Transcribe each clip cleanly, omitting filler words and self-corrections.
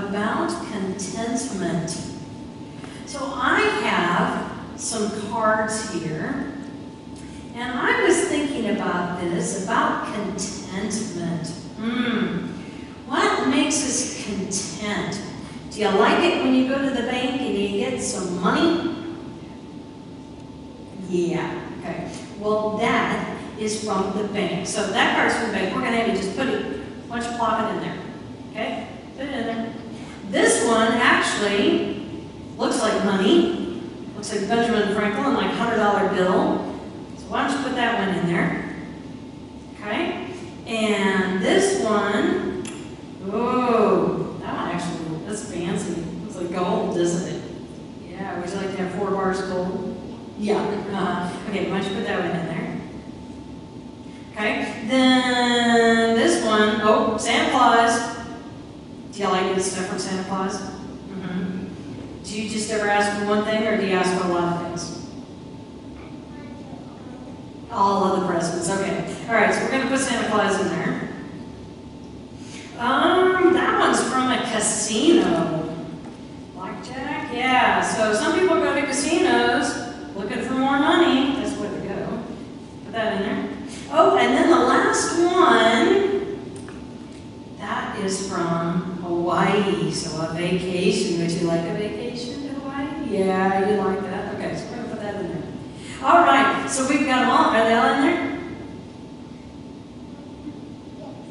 about contentment. So I have some cards here, and I was thinking about this, about contentment. What makes us content? Do you like it when you go to the bank and you get some money? Yeah, okay. Well, that is from the bank. So that card's from the bank. We're going to have you just put it, why don't you plop it in there? Okay? Put it in there. This one actually looks like money. Looks like Benjamin Franklin, like $100 bill. So why don't you put that one in there? Okay? And this one, oh, that one actually, that's fancy. Looks like gold, doesn't it? Yeah, would you like to have 4 bars of gold? Yeah. Okay, why don't you put that one in there? Okay, then this one, oh, Santa Claus. Do you like good stuff from Santa Claus? Do you just ever ask for one thing, or do you ask for a lot of things? All of the presents, okay. All right, so we're going to put Santa Claus in there. That one's from a casino. Blackjack? Yeah, so some people go to casinos looking for more money. That's where they go. Put that in there. Oh, and then the last one, that is from Hawaii, so a vacation. Would you like a vacation to Hawaii? Yeah, you like that? Okay, so we're going to put that in there. All right, so we've got them all. Are they all in there?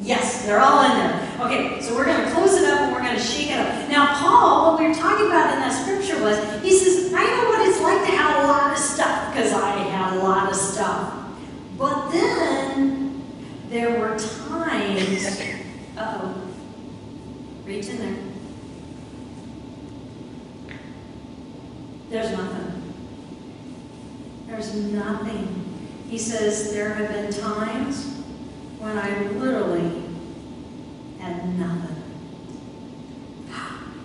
Yes, they're all in there. Okay, so we're going to close it up and we're going to shake it up. Now, Paul, what we were talking about in that scripture was, he says, I know what it's like to have a lot of stuff, because I have a lot of stuff. But then, there were times, reach in there. There's nothing. There's nothing. He says, there have been times when I literally had nothing.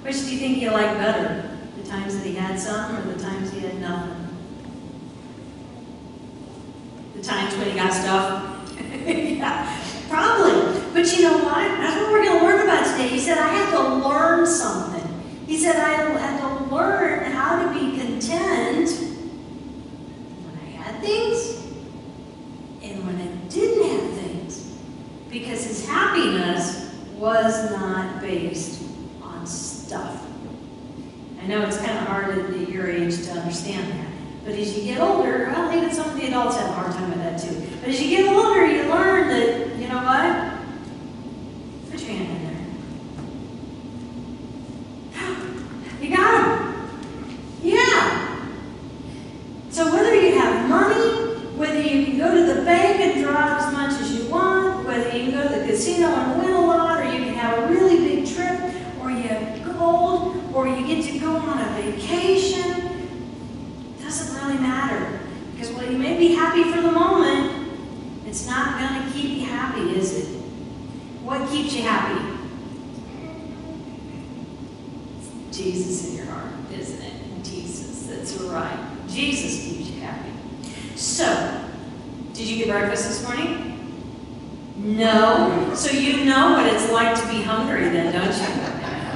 Which do you think you like better? The times that he had some, or the times he had nothing? The times when he got stuff? Yeah, probably. But you know what? That's what we're going to learn about today. He said, I had to learn something. He said, I had to learn how to be content when I had things and when I didn't have things. Because his happiness was not based on stuff. I know it's kind of hard at your age to understand that. But as you get older, well, even some of the adults have a hard time with that too. But as you get older, you learn that, you know what? Put your hand in there. You got them. Yeah. So whether you have money, whether you can go to the bank and draw out as much as you want, whether you can go to the casino and win a lot, or you can have a really big trip, or you have gold, or you get to go on a vacation, doesn't really matter. Because while you may be happy for the moment, it's not going to keep you happy, is it? What keeps you happy? It's Jesus in your heart, isn't it? Jesus, that's right. Jesus keeps you happy. So, did you get breakfast this morning? No? So you know what it's like to be hungry then, don't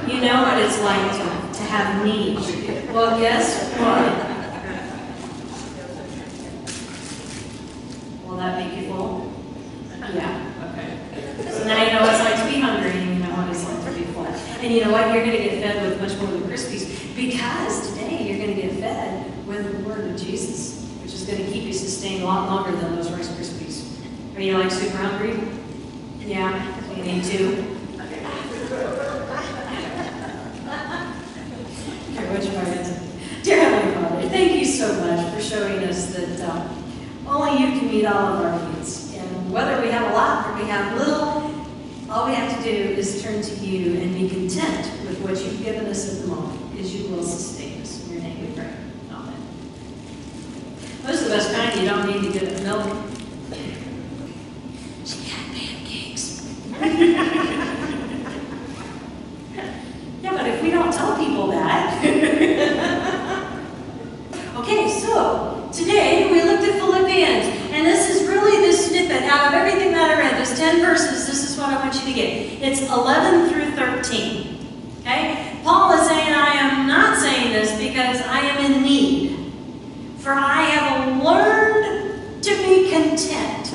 you? You know what it's like to have need. Well, guess what? Will that make you full? Yeah, okay. So now you know what it's like to be hungry, and you know what it's like to be full. And you know what? You're going to get fed with much more than Krispies, because today you're going to get fed with the Word of Jesus, which is going to keep you sustained a lot longer than those Rice Krispies. Are you like super hungry? Yeah, you need to. Here, what's your hands? Dear Heavenly Father, thank you so much for showing us that only you can meet all of our needs. And whether we have a lot or we have little, all we have to do is turn to you and be content with what you've given us at the moment, because you will sustain us. In your name we pray. Amen. Those are the best kind. You don't need to get milk. She had pancakes. Yeah, but if we don't tell people that. Okay, so today we looked at Philippians, and this is really this snippet out of everything that I read. There's 10 verses. This is what I want you to get. It's 11 through 13. Okay? content,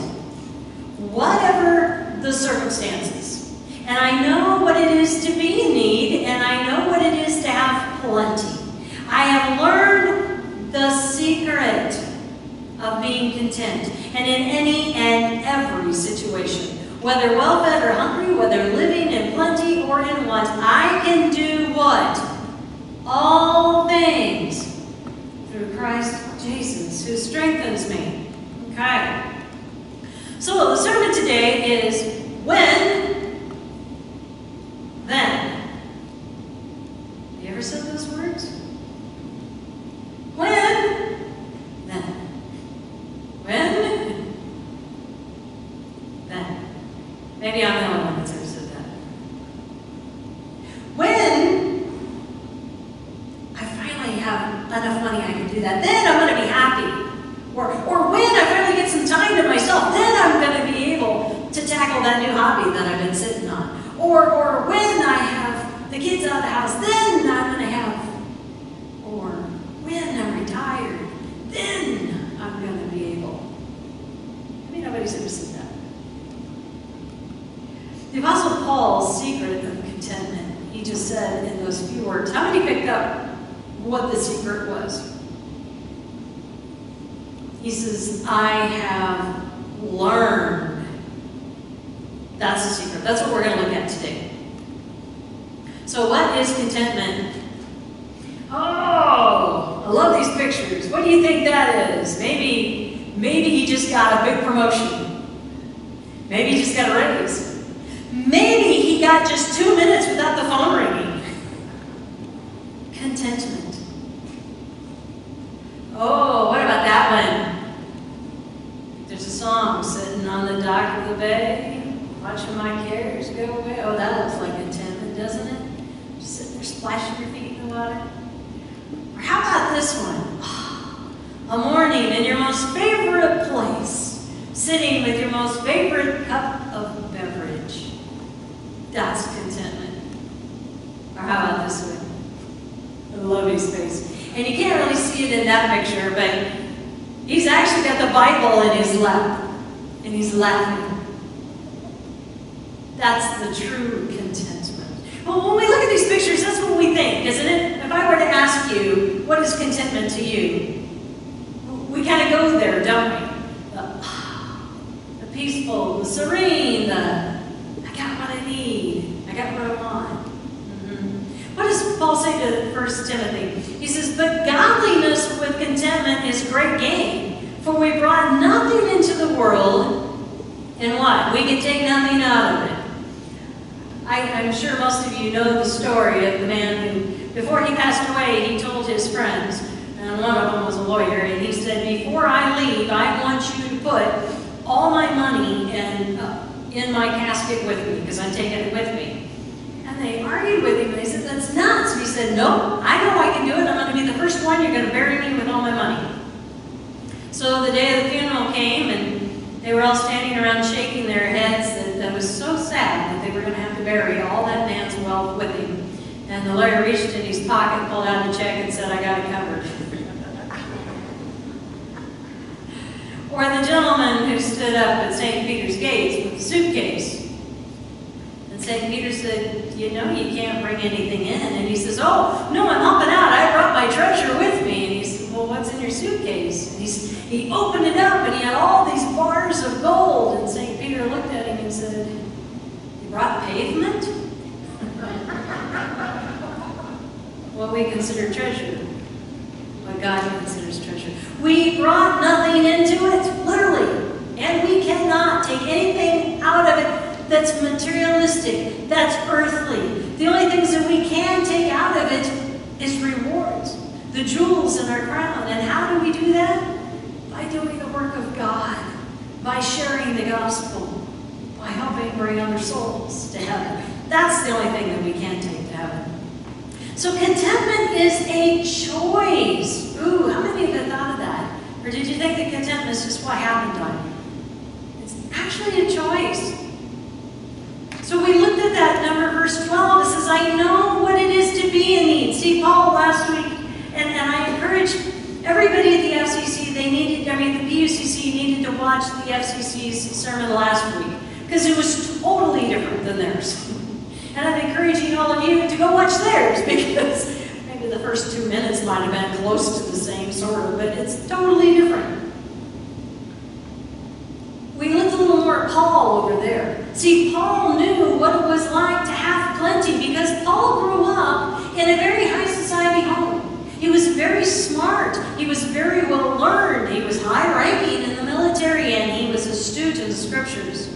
whatever the circumstances. And I know what it is to be in need, and I know what it is to have plenty. I have learned the secret of being content, and in any and every situation, whether well-fed or hungry, whether living in plenty or in want, I can do what? All things through Christ Jesus, who strengthens me. Okay. So the sermon today is when, then. Have you ever said those words? When, then. When, then. Maybe I'm the only one that's ever said that. When I finally have enough money I can do that, then I'm going to be happy. Or when I finally get some time to myself, then I'm going to be able to tackle that new hobby that I've been sitting on. Or when I have the kids out of the house, then I'm going to have. Or when I'm retired, then I'm going to be able. I mean, nobody's ever said that. The Apostle Paul's secret of contentment, he just said in those few words. How many picked up what the secret was? He says, I have learned. That's the secret. That's what we're going to look at today. So what is contentment? Oh, I love these pictures. What do you think that is? Maybe he just got a big promotion. Maybe he just got a raise. Maybe he got just 2 minutes without the phone ringing. Contentment. Oh, what about that one? There's a song, sitting on the dock of the bay, watching my cares go away. Oh, that looks like contentment, doesn't it? Just sitting there splashing your feet in the water. Or how about this one? A morning in your most favorite place, sitting with your most favorite cup of beverage. That's contentment. Or how about this one? I love his face. And you can't really see it in that picture, but he's actually got the Bible in his lap, and he's laughing. That's the true contentment. Well, when we look at these pictures, that's what we think, isn't it? If I were to ask you, what is contentment to you? We kind of go there, don't we? The peaceful, the serene, I got what I need, I got what I want. What does Paul say to 1 Timothy? He says, but godliness with contentment is great gain, for we brought nothing into the world, and what? We can take nothing out of it. I'm sure most of you know the story of the man who, before he passed away, he told his friends, and one of them was a lawyer, and he said, before I leave, I want you to put all my money in my casket with me, because I'm taking it with me. And they argued with him, and they said, that's nuts. And he said, no, I know I can do it. I'm going to be the first one. You're going to bury me with all my money. So the day of the funeral came, and they were all standing around shaking their heads. That was so sad that they were going to have to bury all that man's wealth with him. And the lawyer reached in his pocket, pulled out a check, and said, I got it covered. Or the gentleman who stood up at St. Peter's gates with a suitcase. And St. Peter said, you know you can't bring anything in. And he says, oh, no, I'm helping out. I brought my treasure with me. And he said, well, what's in your suitcase? And he opened it up, and he had all these bars of gold. And St. Peter looked at him and said, you brought pavement? What we consider treasure, what God considers treasure. We brought nothing into it, literally. And we cannot take anything out of it that's materialistic, that's earthly. The only things that we can take out of it is rewards, the jewels in our crown. And how do we do that? By doing the work of God, by sharing the gospel, by helping bring other souls to heaven. That's the only thing that we can take to heaven. So contentment is a choice. Ooh, how many of you thought of that? Or did you think that contentment is just what happened on you? It's actually a choice. So we looked at that number, verse 12. It says, I know what it is to be in need. See, Paul last week, and I encouraged everybody at the FCC, the PUCC needed to to watch the FCC's sermon last week, because it was totally different than theirs. And I'm encouraging all of you to go watch theirs, because maybe the first 2 minutes might have been close to the same sort of, but it's totally different. We looked a little more at Paul over there. See, Paul knew what it was like to have plenty, because Paul grew up in a very high society home. He was very smart. He was very well learned. He was high ranking in the military, and he was astute in the scriptures.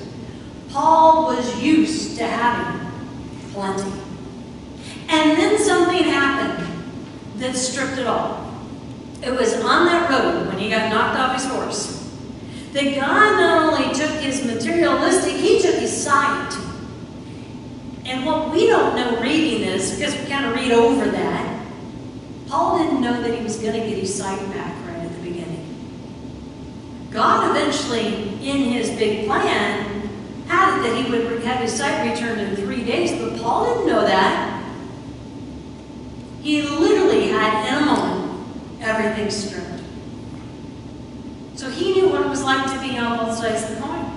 Paul was used to having plenty. And then something happened that stripped it all. It was on that road when he got knocked off his horse that God not only took his materialistic, he took his sight. And what we don't know reading this, because we kind of read over that, Paul didn't know that he was going to get his sight back right at the beginning. God eventually, in his big plan, had it that he would have his sight returned in 3 days, but Paul didn't know that. He literally had, in a moment, everything stripped. So he knew what it was like to be on both sides of the coin.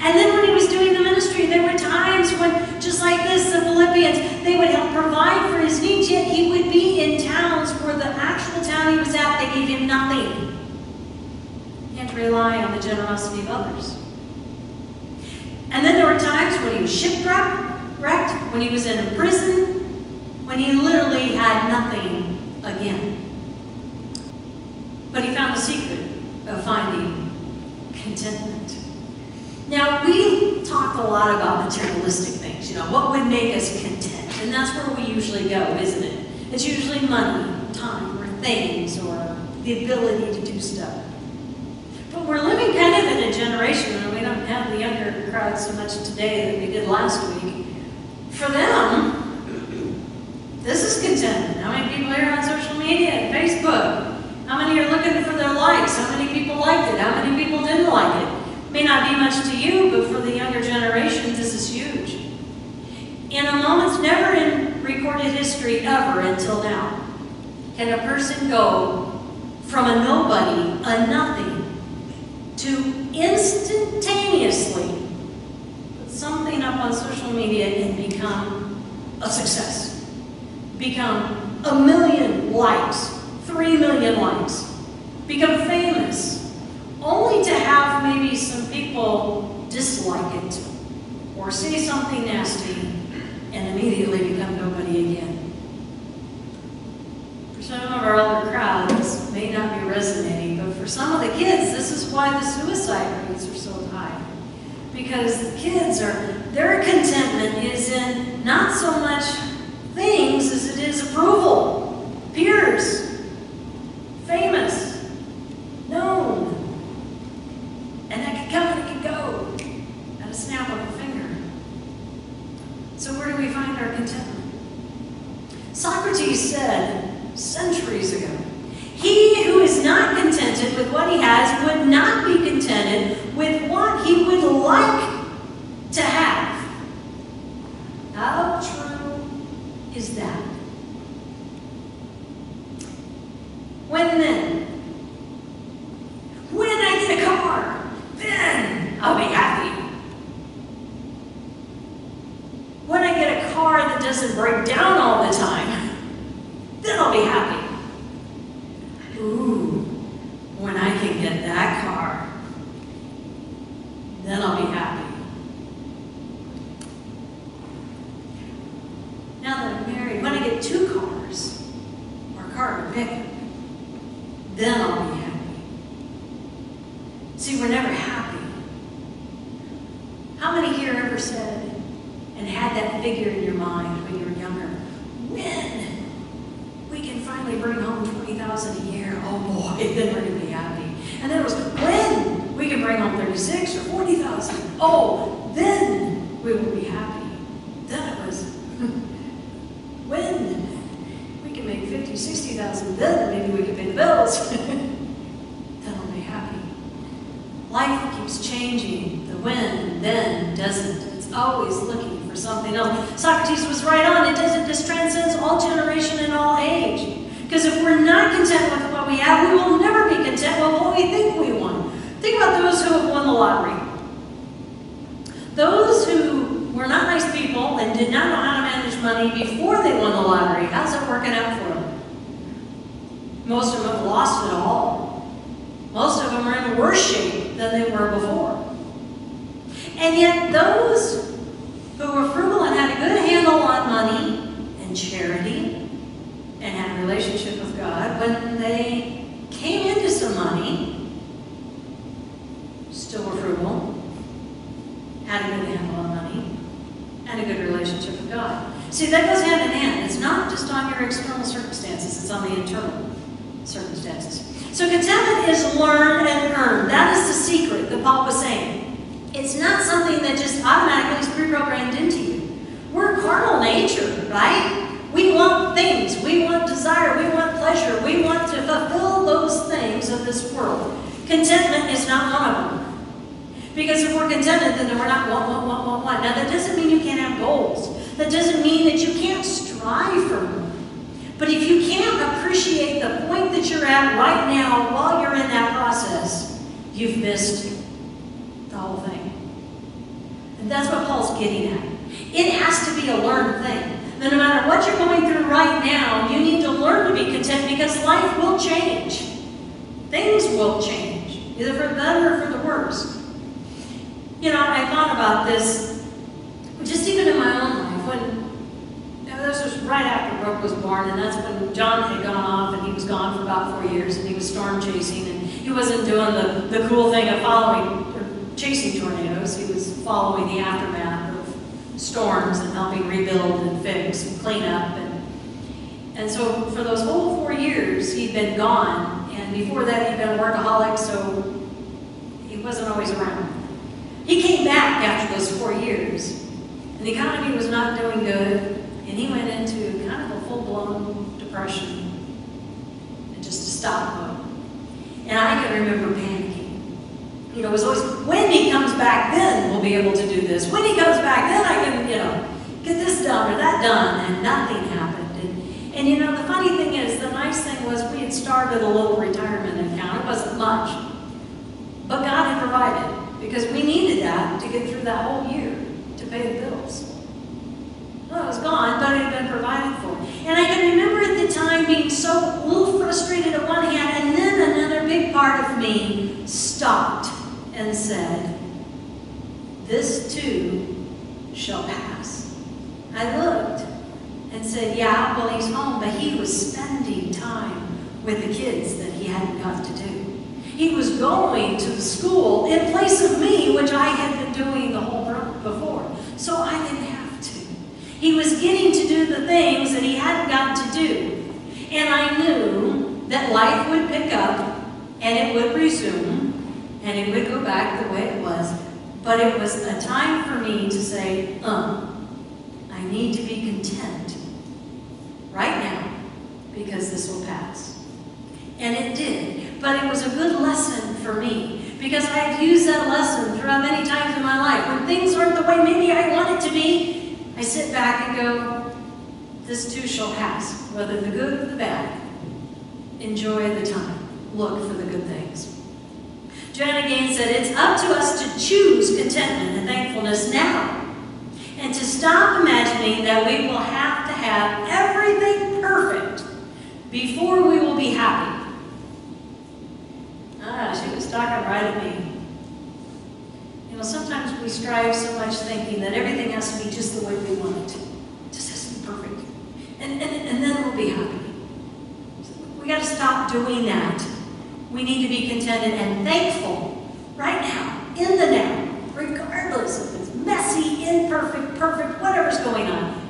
And then when he was doing the ministry, there were times when, just like this, the Philippians, they would help provide for his needs, yet he would be in towns where the actual town he was at, they gave him nothing. He had to rely on the generosity of others. And then there were times when he was shipwrecked, when he was in a prison, when he literally had nothing again. But he found the secret of finding contentment. Now, we talk a lot about materialistic things, what would make us content? And that's where we usually go, isn't it? It's usually money, time, or things, or the ability to do stuff. But we're living kind of in a generation, and we don't have the younger crowd so much today that we did last week. For them, this is contentment. How many people here on social media and Facebook? How many are looking for their likes? How many people liked it? How many people didn't like it? May not be much to you, but for the younger generation, this is huge. In a moment, never in recorded history ever until now, can a person go from a nobody, a nothing, to instantaneously put something up on social media and become a success. Become 1 million likes, 3 million likes. Become famous. Only to have maybe some people dislike it or say something nasty and immediately become nobody again. For some of our older crowd, this may not be resonating, but for some of the kids, this is why the suicide rates are so high. Because the kids their contentment is in not so much things as it is approval, peers, famous, known. And that could come and it could go at a snap of a finger. So where do we find our contentment? Socrates said centuries ago, he who is not contented with what he has would not be contented with what he would like to have. How true is that? When I get a car, then I'll be happy. When I get a car that doesn't break down all the time, then I'll be happy. Ooh, when I can get that car, then I'll be happy. Now that I'm married, when I get 2 cars, or a car and a pickup, then I'll be happy. See, we're never happy. How many here ever said and had that figure in your mind when you were younger? When we can finally bring home $20,000 a year, oh boy, then we're going to be happy. And then it was when we can bring home 36 or 40,000, oh, then we will be happy. Then it was when we can make 50, 60,000, then maybe we can pay the bills. Then I'll be happy. Life keeps changing. The when, then doesn't. It's always looking for something else. Socrates was right on. This transcends all generation and all age. Because if we're not content with what we have, we will never be content with what we think we want. Think about those who lottery. Those who were not nice people and did not know how to manage money before they won the lottery, how's it working out for them? Most of them have lost it all. Most of them are in worse shape than they were before. And yet those who were frugal and had a good handle on money and charity and had a relationship with God, when they came into some money, still were frugal, had a good handle on money, and a good relationship with God. See, that goes hand in hand. It's not just on your external circumstances, it's on the internal circumstances. So contentment is learned and earned. That is the secret that Paul was saying. It's not something that just automatically is pre-programmed into you. We're carnal nature, right? We want things, we want desire, we want pleasure, we want to fulfill those things of this world. Contentment is not one of them. Because if we're contented, then we're not want. Now that doesn't mean you can't have goals. That doesn't mean that you can't strive for more. But if you can't appreciate the point that you're at right now while you're in that process, you've missed the whole thing. And that's what Paul's getting at. It has to be a learned thing. That no matter what you're going through right now, you need to learn to be content because life will change. Things will change, either for the better or for the worse. You know, I thought about this just even in my own life. This was right after Brooke was born, and that's when John had gone off, and he was gone for about 4 years, and he was storm chasing, and he wasn't doing the cool thing of chasing tornadoes. He was following the aftermath of storms and helping rebuild and fix and clean up. And so for those whole 4 years, he'd been gone, and before that he'd been a workaholic, so he wasn't always around. He came back after those 4 years, and the economy was not doing good, and he went into kind of a full-blown depression and just a stop mode. And I can remember panicking. You know, it was always, when he comes back, then we'll be able to do this. When he comes back, then I can, get this done or that done, and nothing happened. And the funny thing is, the nice thing was we had started a little retirement account. It wasn't much, but God had provided. Because we needed that to get through that whole year to pay the bills. Well, it was gone, but it had been provided for. And I can remember at the time being so a little frustrated at one hand, and then another big part of me stopped and said, this too shall pass. I looked and said, yeah, well, he's home, but he was spending time with the kids that he hadn't got to do. He was going to the school in place of me, which I had been doing the whole before. So I didn't have to. He was getting to do the things that he hadn't got to do. And I knew that life would pick up, and it would resume, and it would go back the way it was. But it was a time for me to say, I need to be content right now, because this will pass. And it did. But it was a good lesson for me, because I had used that lesson throughout many times in my life. When things aren't the way maybe I want it to be, I sit back and go, this too shall pass, whether the good or the bad. Enjoy the time. Look for the good things. Joanna Gaines said, it's up to us to choose contentment and thankfulness now, and to stop imagining that we will have to have everything perfect before we will be happy. She was talking right at me. Sometimes we strive so much thinking that everything has to be just the way we want it to. It just has to be perfect. And then we'll be happy. We got to stop doing that. We need to be contented and thankful right now, in the now, regardless if it's messy, imperfect, perfect, whatever's going on.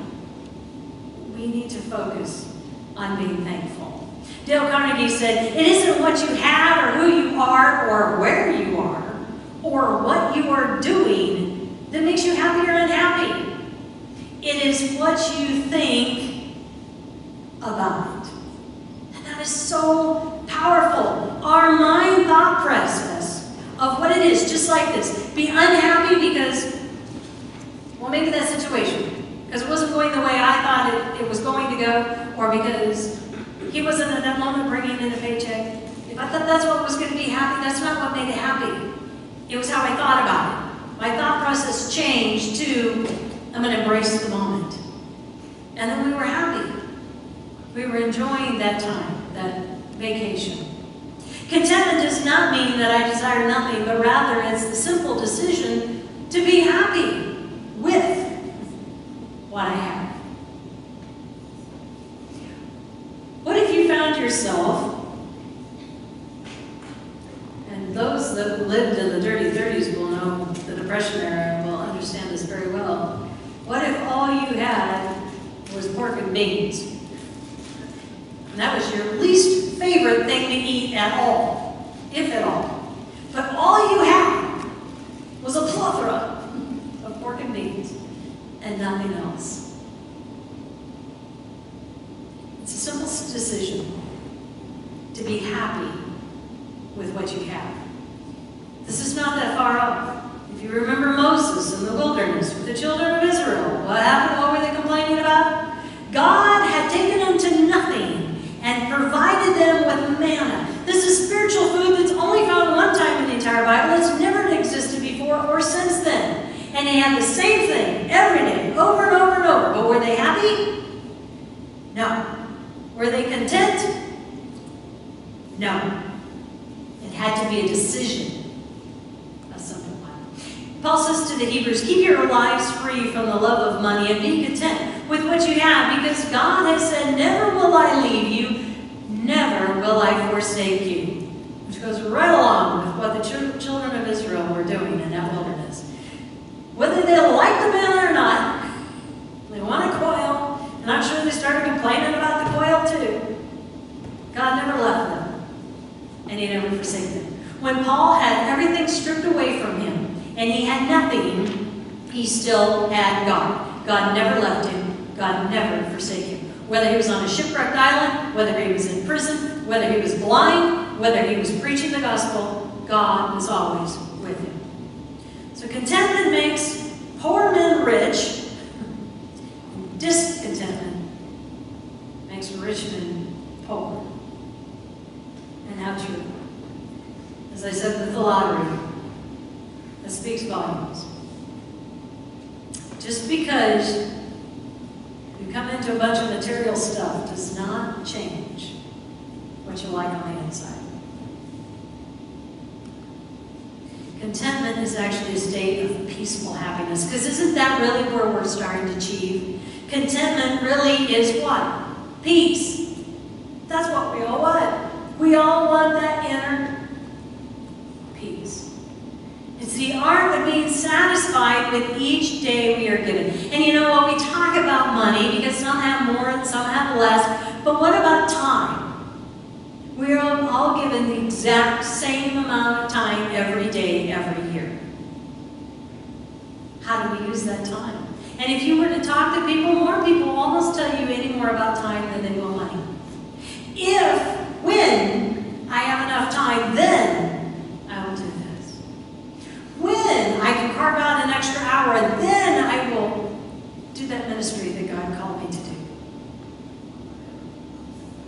We need to focus on being thankful. Dale Carnegie said, it isn't what you have or who you are or where you are or what you are doing that makes you happy or unhappy. It is what you think about it. And that is so powerful. Our mind thought process of what it is, just like this. Be unhappy because, well, maybe that situation, because it wasn't going the way I thought it was going to go, or because he wasn't at that moment bringing in a paycheck. If I thought that's what was going to be happy, that's not what made it happy. It was how I thought about it. My thought process changed to, I'm going to embrace the moment. And then we were happy. We were enjoying that time, that vacation. Contentment does not mean that I desire nothing, but rather it's the simple decision to be happy with what I have. What if you found yourself, and those that lived in the dirty 30s will know the Depression era, will understand this very well. What if all you had was pork and beans? And that was your least favorite thing to eat at all, if at all. But all you had was a plethora of pork and beans and nothing else. It's a simple decision to be happy with what you have. This is not that far off. If you remember Moses in the wilderness with the children of Israel, what happened? What were they complaining about? God had taken them to nothing and provided them with manna. This is spiritual food that's only found one time in the entire Bible. It's never existed before or since then. And they had the same thing every day, over and over and over. But were they happy? No. Were they content? No. It had to be a decision. A simple one. Paul says to the Hebrews, keep your lives free from the love of money and be content with what you have, because God has said, never will I leave you, never will I forsake you. Which goes right along with what the children of Israel were doing in that wilderness. Whether they like the manna or not, they want a quail, and I'm sure they started complaining about the quail too. God never left them, and He never forsaken them. When Paul had everything stripped away from him, and he had nothing, he still had God. God never left him. God never forsaken him. Whether he was on a shipwrecked island, whether he was in prison, whether he was blind, whether he was preaching the gospel, God was always with him. So contentment makes poor men rich. Discontentment makes rich men poor. And how true. As I said with the lottery, that speaks volumes. Just because you come into a bunch of material stuff does not change what you like on the inside. Contentment is actually a state of peaceful happiness, because isn't that really where we're starting to achieve? Contentment really is what? Peace. That's what we all want. We all want that inner peace. It's the art of being satisfied with each day we are given. And you know what? We talk about money because some have more and some have less. But what about time? We are all given the exact same amount of time every day, every year. How do we use that time? And if you were to talk to people, more people almost tell you any more about time than they will money. When I have enough time, then I will do this. When I can carve out an extra hour, then I will do that ministry that God called me to do.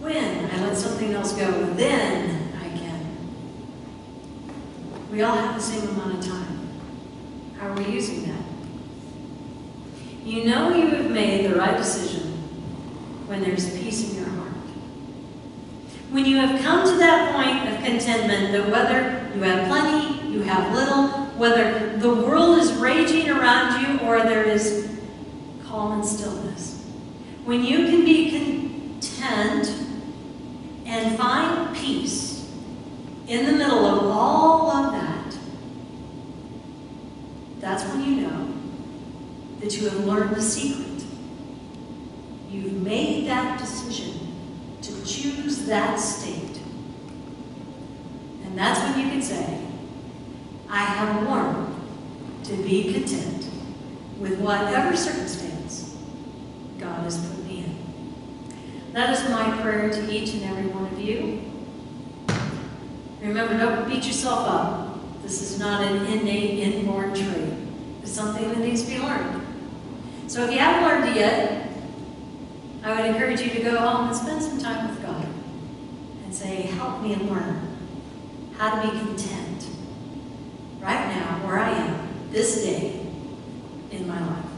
When I let something else go, then I can. We all have the same amount of time. How are we using that? You know you have made the right decision when there's peace in your heart. When you have come to that point of contentment, that whether you have plenty, you have little, whether the world is raging around you or there is calm and stillness. When you can be content and find peace in the middle of all of that, that's when you know that you have learned the secret. You've made that decision to choose that state. And that's when you can say, I have learned to be content with whatever circumstance God has put me in. That is my prayer to each and every one of you. Remember, don't beat yourself up. This is not an innate, inborn trait. It's something that needs to be learned. So if you haven't learned it yet, I would encourage you to go home and spend some time with God and say, help me learn how to be content right now, where I am, this day in my life.